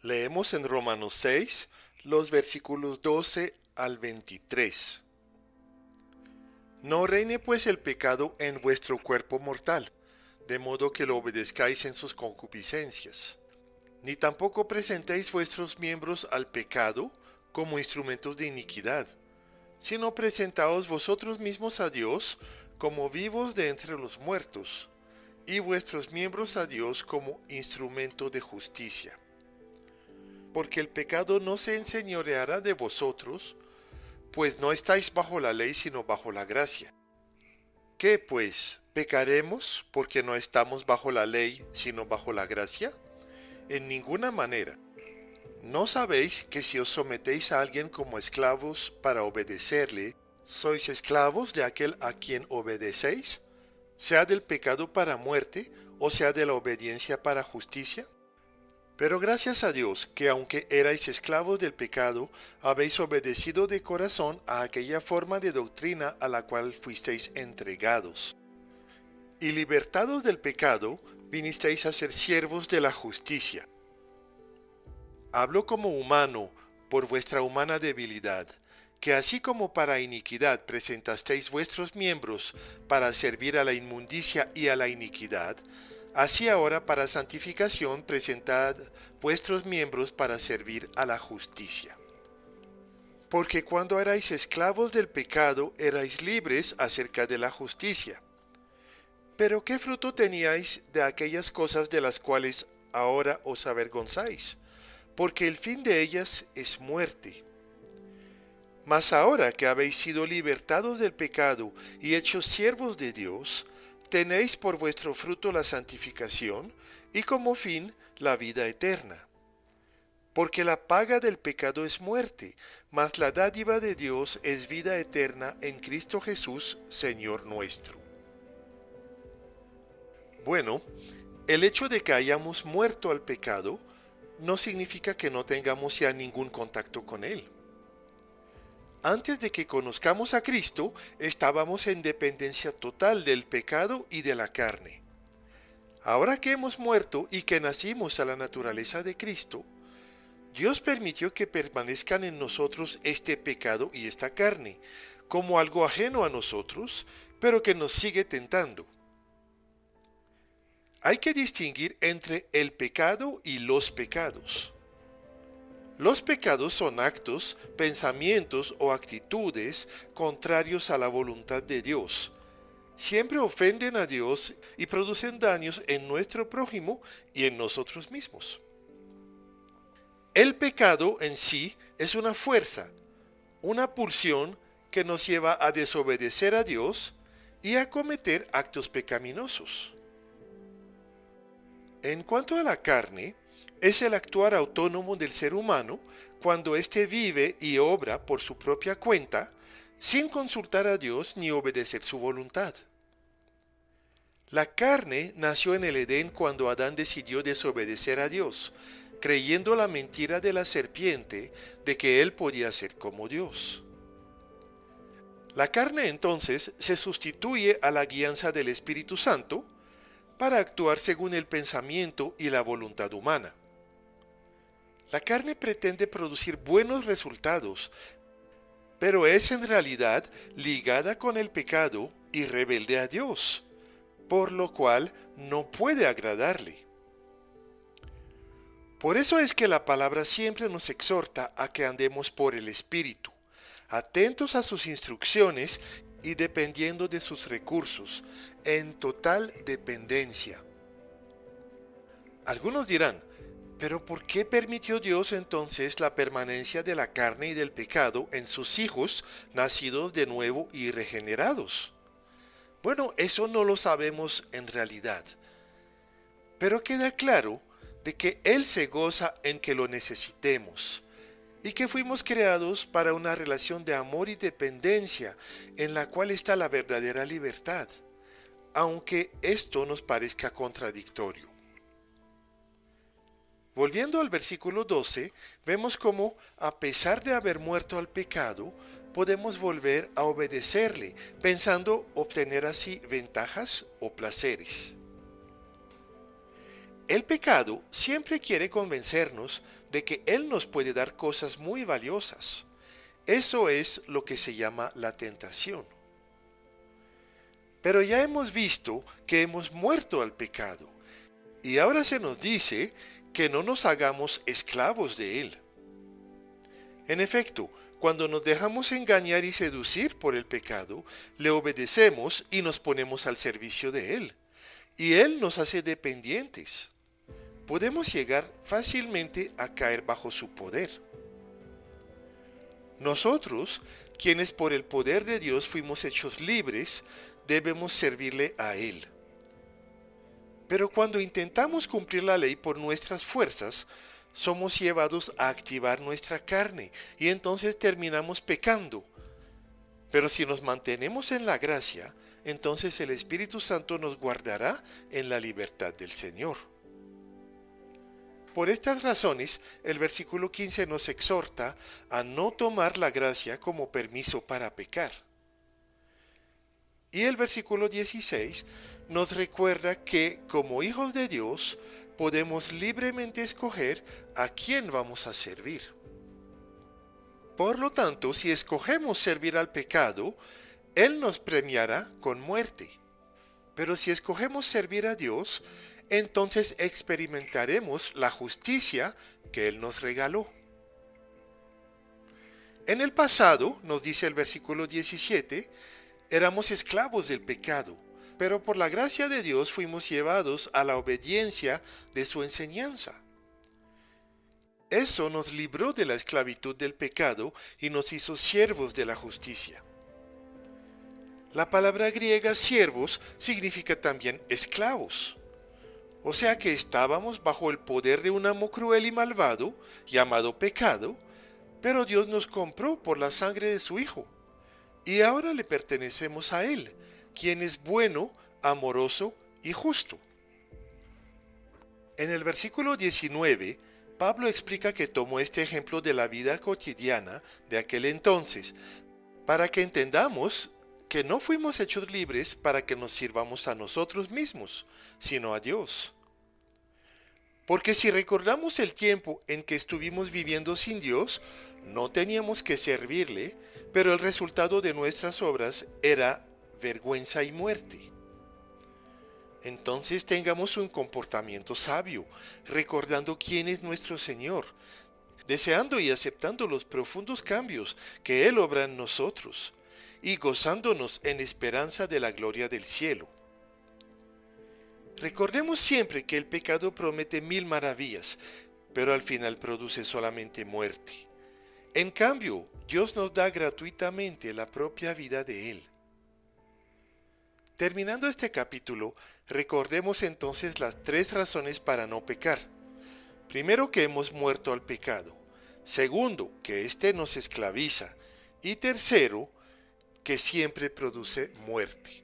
Leemos en Romanos 6, los versículos 12 al 23. No reine pues el pecado en vuestro cuerpo mortal, de modo que lo obedezcáis en sus concupiscencias. Ni tampoco presentéis vuestros miembros al pecado como instrumentos de iniquidad, sino presentaos vosotros mismos a Dios como vivos de entre los muertos, y vuestros miembros a Dios como instrumento de justicia. Porque el pecado no se enseñoreará de vosotros, pues no estáis bajo la ley sino bajo la gracia. ¿Qué pues? ¿Pecaremos porque no estamos bajo la ley sino bajo la gracia? En ninguna manera. ¿No sabéis que si os sometéis a alguien como esclavos para obedecerle, sois esclavos de aquel a quien obedecéis, sea del pecado para muerte o sea de la obediencia para justicia? Pero gracias a Dios que aunque erais esclavos del pecado, habéis obedecido de corazón a aquella forma de doctrina a la cual fuisteis entregados. Y libertados del pecado, vinisteis a ser siervos de la justicia. Hablo como humano por vuestra humana debilidad, que así como para iniquidad presentasteis vuestros miembros para servir a la inmundicia y a la iniquidad, así ahora para santificación presentad vuestros miembros para servir a la justicia. Porque cuando erais esclavos del pecado, erais libres acerca de la justicia. Pero ¿qué fruto teníais de aquellas cosas de las cuales ahora os avergonzáis? Porque el fin de ellas es muerte. Mas ahora que habéis sido libertados del pecado y hechos siervos de Dios, tenéis por vuestro fruto la santificación y como fin la vida eterna. Porque la paga del pecado es muerte, mas la dádiva de Dios es vida eterna en Cristo Jesús, Señor nuestro. Bueno, el hecho de que hayamos muerto al pecado no significa que no tengamos ya ningún contacto con él. Antes de que conozcamos a Cristo, estábamos en dependencia total del pecado y de la carne. Ahora que hemos muerto y que nacimos a la naturaleza de Cristo, Dios permitió que permanezcan en nosotros este pecado y esta carne, como algo ajeno a nosotros, pero que nos sigue tentando. Hay que distinguir entre el pecado y los pecados. Los pecados son actos, pensamientos o actitudes contrarios a la voluntad de Dios. Siempre ofenden a Dios y producen daños en nuestro prójimo y en nosotros mismos. El pecado en sí es una fuerza, una pulsión que nos lleva a desobedecer a Dios y a cometer actos pecaminosos. En cuanto a la carne, es el actuar autónomo del ser humano cuando éste vive y obra por su propia cuenta, sin consultar a Dios ni obedecer su voluntad. La carne nació en el Edén cuando Adán decidió desobedecer a Dios, creyendo la mentira de la serpiente de que él podía ser como Dios. La carne entonces se sustituye a la guianza del Espíritu Santo para actuar según el pensamiento y la voluntad humana. La carne pretende producir buenos resultados, pero es en realidad ligada con el pecado y rebelde a Dios, por lo cual no puede agradarle. Por eso es que la palabra siempre nos exhorta a que andemos por el Espíritu, atentos a sus instrucciones y dependiendo de sus recursos, en total dependencia. Algunos dirán, ¿pero por qué permitió Dios entonces la permanencia de la carne y del pecado en sus hijos nacidos de nuevo y regenerados? Bueno, eso no lo sabemos en realidad, pero queda claro de que Él se goza en que lo necesitemos y que fuimos creados para una relación de amor y dependencia en la cual está la verdadera libertad, aunque esto nos parezca contradictorio. Volviendo al versículo 12, vemos cómo, a pesar de haber muerto al pecado, podemos volver a obedecerle, pensando obtener así ventajas o placeres. El pecado siempre quiere convencernos de que Él nos puede dar cosas muy valiosas. Eso es lo que se llama la tentación. Pero ya hemos visto que hemos muerto al pecado, y ahora se nos dice que no nos hagamos esclavos de él. En efecto, cuando nos dejamos engañar y seducir por el pecado, le obedecemos y nos ponemos al servicio de él, y él nos hace dependientes. Podemos llegar fácilmente a caer bajo su poder. Nosotros, quienes por el poder de Dios fuimos hechos libres, debemos servirle a Él. Pero cuando intentamos cumplir la ley por nuestras fuerzas, somos llevados a activar nuestra carne y entonces terminamos pecando. Pero si nos mantenemos en la gracia, entonces el Espíritu Santo nos guardará en la libertad del Señor. Por estas razones, el versículo 15 nos exhorta a no tomar la gracia como permiso para pecar. Y el versículo 16 nos recuerda que, como hijos de Dios, podemos libremente escoger a quién vamos a servir. Por lo tanto, si escogemos servir al pecado, Él nos premiará con muerte. Pero si escogemos servir a Dios, entonces experimentaremos la justicia que Él nos regaló. En el pasado, nos dice el versículo 17, éramos esclavos del pecado, pero por la gracia de Dios fuimos llevados a la obediencia de su enseñanza. Eso nos libró de la esclavitud del pecado y nos hizo siervos de la justicia. La palabra griega siervos significa también esclavos. O sea que estábamos bajo el poder de un amo cruel y malvado, llamado pecado, pero Dios nos compró por la sangre de su Hijo. Y ahora le pertenecemos a Él, quien es bueno, amoroso y justo. En el versículo 19, Pablo explica que tomó este ejemplo de la vida cotidiana de aquel entonces, para que entendamos que no fuimos hechos libres para que nos sirvamos a nosotros mismos, sino a Dios. Porque si recordamos el tiempo en que estuvimos viviendo sin Dios, no teníamos que servirle, pero el resultado de nuestras obras era vergüenza y muerte. Entonces tengamos un comportamiento sabio, recordando quién es nuestro Señor, deseando y aceptando los profundos cambios que Él obra en nosotros, y gozándonos en esperanza de la gloria del cielo. Recordemos siempre que el pecado promete 1000 maravillas, pero al final produce solamente muerte. En cambio, Dios nos da gratuitamente la propia vida de Él. Terminando este capítulo, recordemos entonces las 3 razones para no pecar. Primero, que hemos muerto al pecado. Segundo, que éste nos esclaviza. Y tercero, que siempre produce muerte.